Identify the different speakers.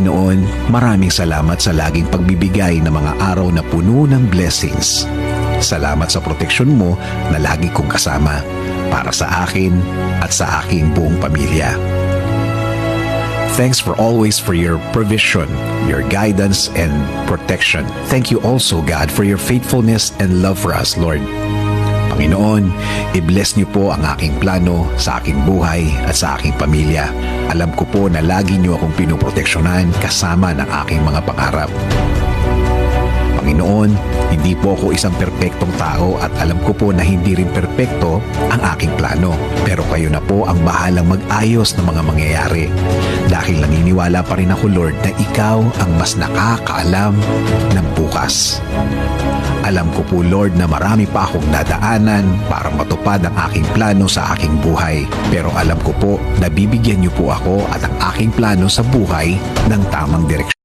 Speaker 1: Panginoon, maraming salamat sa laging pagbibigay ng mga araw na puno ng blessings. Salamat sa proteksyon mo na lagi kong kasama para sa akin at sa aking buong pamilya. Thanks for your provision, your guidance, and protection. Thank you also, God, for your faithfulness and love for us, Lord. Panginoon, i-bless niyo po ang aking plano sa aking buhay at sa aking pamilya. Alam ko po na lagi niyo akong pinoproteksyonan kasama ng aking mga pangarap. Panginoon, hindi po ako isang perpektong tao at alam ko po na hindi rin perpekto ang aking plano. Pero kayo na po ang bahalang mag-ayos ng mga mangyayari. Dahil naniniwala pa rin ako, Lord, na ikaw ang mas nakakaalam ng bukas. Alam ko po, Lord, na marami pa akong dadaanan para matupad ang aking plano sa aking buhay. Pero alam ko po na bibigyan niyo po ako at ang aking plano sa buhay ng tamang direksyon.